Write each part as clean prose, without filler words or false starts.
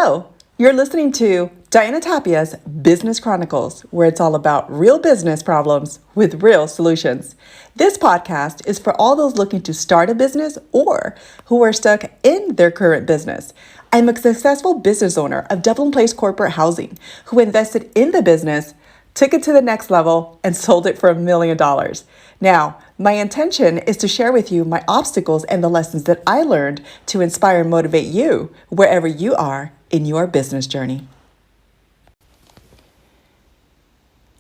Hello, you're listening to Diana Tapia's Business Chronicles, where it's all about real business problems with real solutions. This podcast is for all those looking to start a business or who are stuck in their current business. I'm a successful business owner of Dublin Place Corporate Housing who invested in the business, took it to the next level, and sold it for $1 million. Now, my intention is to share with you my obstacles and the lessons that I learned to inspire and motivate you wherever you are in your business journey.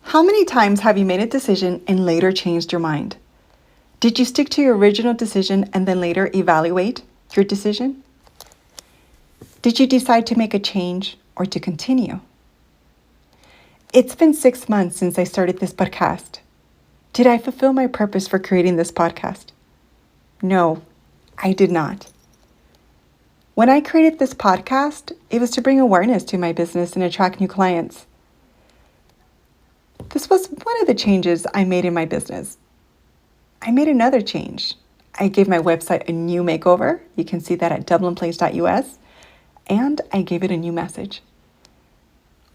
How many times have you made a decision and later changed your mind? Did you stick to your original decision and then later evaluate your decision? Did you decide to make a change or to continue? It's been 6 months since I started this podcast. Did I fulfill my purpose for creating this podcast? No, I did not. When I created this podcast, it was to bring awareness to my business and attract new clients. This was one of the changes I made in my business. I made another change. I gave my website a new makeover. You can see that at dublinplace.us. And I gave it a new message.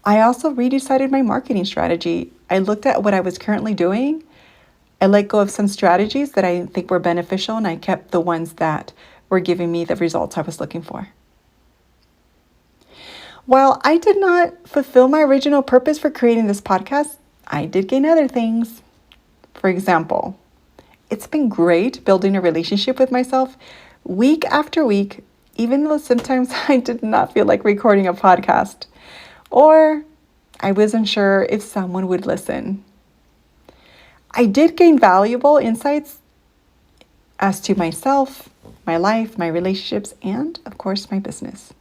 I also redecided my marketing strategy. I looked at what I was currently doing. I let go of some strategies that I think were beneficial, and I kept the ones that were giving me the results I was looking for. While I did not fulfill my original purpose for creating this podcast, I did gain other things. For example, it's been great building a relationship with myself week after week, even though sometimes I did not feel like recording a podcast, or I wasn't sure if someone would listen. I did gain valuable insights as to myself, my life, my relationships, and of course, my business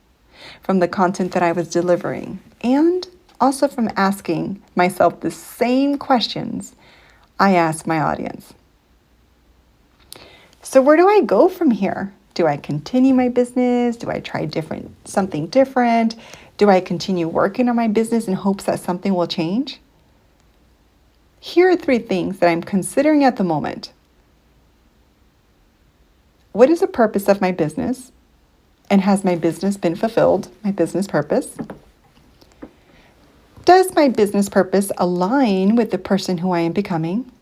from the content that I was delivering, and also from asking myself the same questions I ask my audience. So where do I go from here? Do I continue my business? Do I try something different? Do I continue working on my business in hopes that something will change? Here are 3 things that I'm considering at the moment. What is the purpose of my business? And has my business been fulfilled, my business purpose? Does my business purpose align with the person who I am becoming?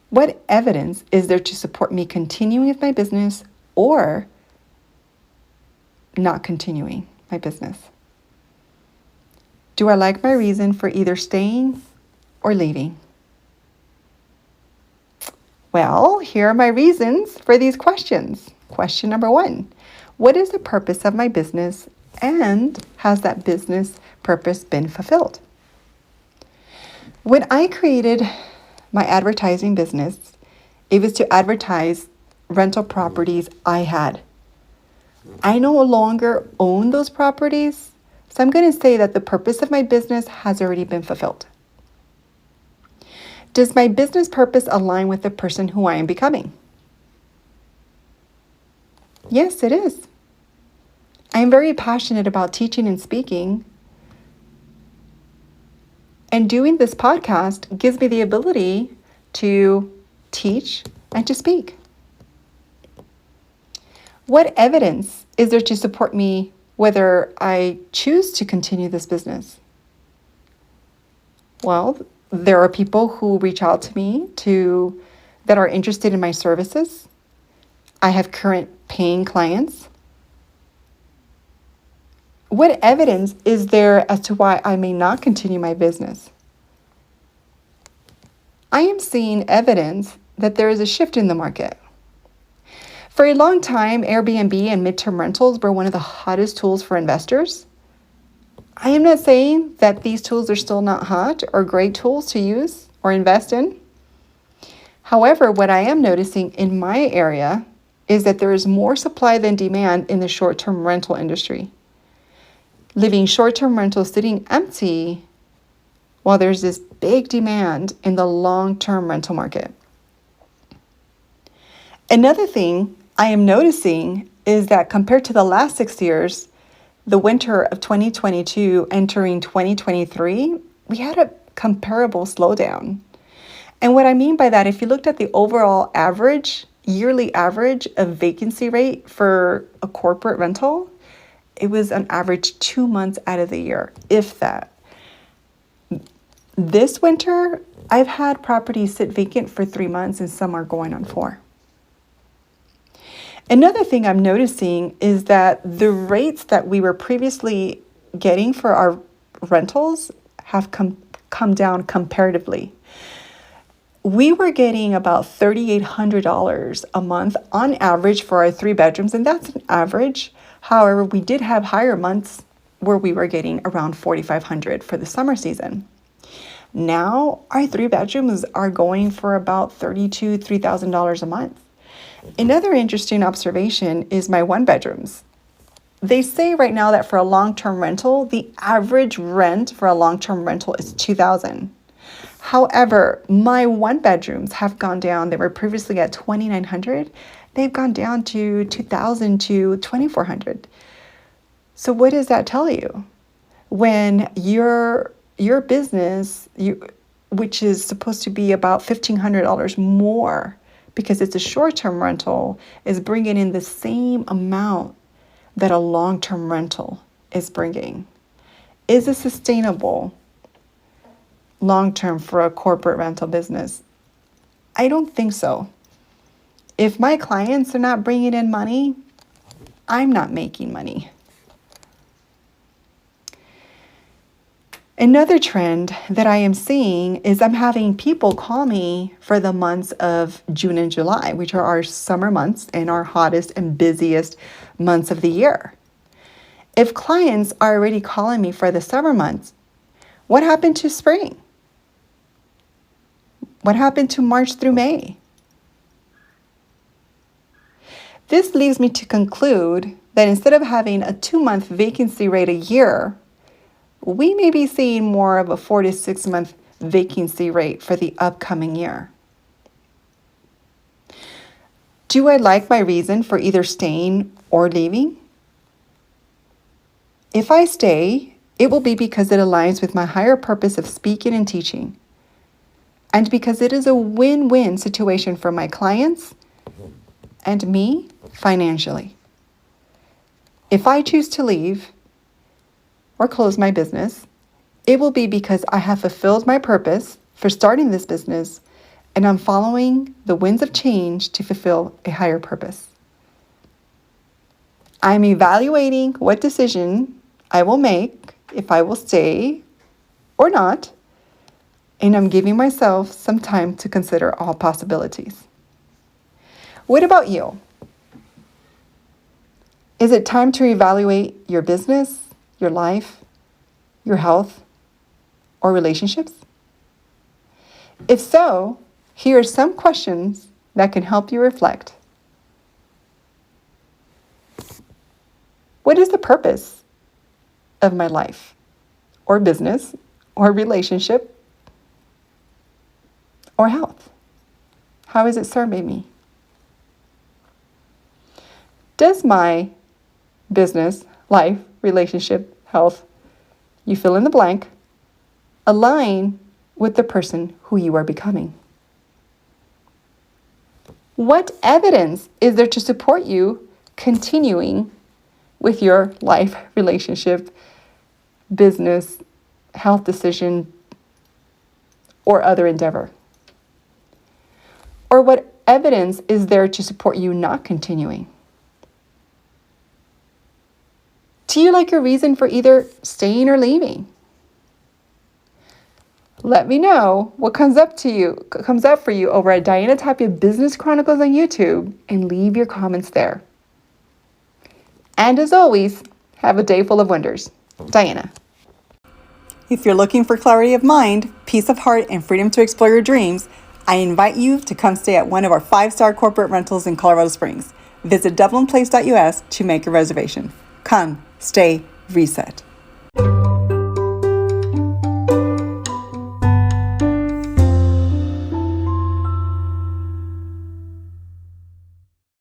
What evidence is there to support me continuing with my business or not continuing my business? Do I like my reason for either staying or leaving? Well, here are my reasons for these questions. Question number 1, what is the purpose of my business, and has that business purpose been fulfilled? When I created my advertising business, it was to advertise rental properties I had. I no longer own those properties, so I'm going to say that the purpose of my business has already been fulfilled. Does my business purpose align with the person who I am becoming? Yes, it is. I am very passionate about teaching and speaking. And doing this podcast gives me the ability to teach and to speak. What evidence is there to support me whether I choose to continue this business? Well, there are people who reach out to me that are interested in my services. I have current paying clients. What evidence is there as to why I may not continue my business? I am seeing evidence that there is a shift in the market. For a long time, Airbnb and midterm rentals were one of the hottest tools for investors. I am not saying that these tools are still not hot or great tools to use or invest in. However, what I am noticing in my area is that there is more supply than demand in the short-term rental industry. Leaving short-term rentals sitting empty while there's this big demand in the long-term rental market. Another thing I am noticing is that compared to the last 6 years, the winter of 2022 entering 2023, we had a comparable slowdown. And what I mean by that, if you looked at the overall yearly average of vacancy rate for a corporate rental, It was on average 2 months out of the year, if that. This winter, I've had properties sit vacant for 3 months and some are going on 4. Another thing I'm noticing is that the rates that we were previously getting for our rentals have come down comparatively. We were getting about $3,800 a month on average for our 3 bedrooms, and that's an average. However, we did have higher months where we were getting around $4,500 for the summer season. Now, our 3 bedrooms are going for about $3,000 a month. Another interesting observation is my 1 bedrooms. They say right now that for a long-term rental, the average rent for a long-term rental is $2,000. However, my 1 bedrooms have gone down. They were previously at $2,900. They've gone down to $2,000 to $2,400. So what does that tell you? When your business, which is supposed to be about $1,500 more because it's a short-term rental, is bringing in the same amount that a long-term rental is bringing. Is it sustainable long-term for a corporate rental business? I don't think so. If my clients are not bringing in money, I'm not making money. Another trend that I am seeing is I'm having people call me for the months of June and July, which are our summer months and our hottest and busiest months of the year. If clients are already calling me for the summer months, what happened to spring? What happened to March through May? This leads me to conclude that instead of having a 2-month vacancy rate a year, we may be seeing more of a 4 to 6 month vacancy rate for the upcoming year. Do I like my reason for either staying or leaving? If I stay, it will be because it aligns with my higher purpose of speaking and teaching, and because it is a win-win situation for my clients and me financially. If I choose to leave or close my business, it will be because I have fulfilled my purpose for starting this business and I'm following the winds of change to fulfill a higher purpose. I'm evaluating what decision I will make if I will stay or not, and I'm giving myself some time to consider all possibilities. What about you? Is it time to evaluate your business, your life, your health, or relationships? If so, here are some questions that can help you reflect. What is the purpose of my life, or business, or relationship, or health? How is it serving me? Does my business, life, relationship, health, you fill in the blank, align with the person who you are becoming? What evidence is there to support you continuing with your life, relationship, business, health decision, or other endeavor? Or what evidence is there to support you not continuing? Do you like your reason for either staying or leaving? Let me know what comes up for you over at Diana Tapia Business Chronicles on YouTube, and leave your comments there. And as always, have a day full of wonders. Diana. If you're looking for clarity of mind, peace of heart, and freedom to explore your dreams, I invite you to come stay at one of our 5-star corporate rentals in Colorado Springs. Visit dublinplace.us to make a reservation. Come, stay, reset.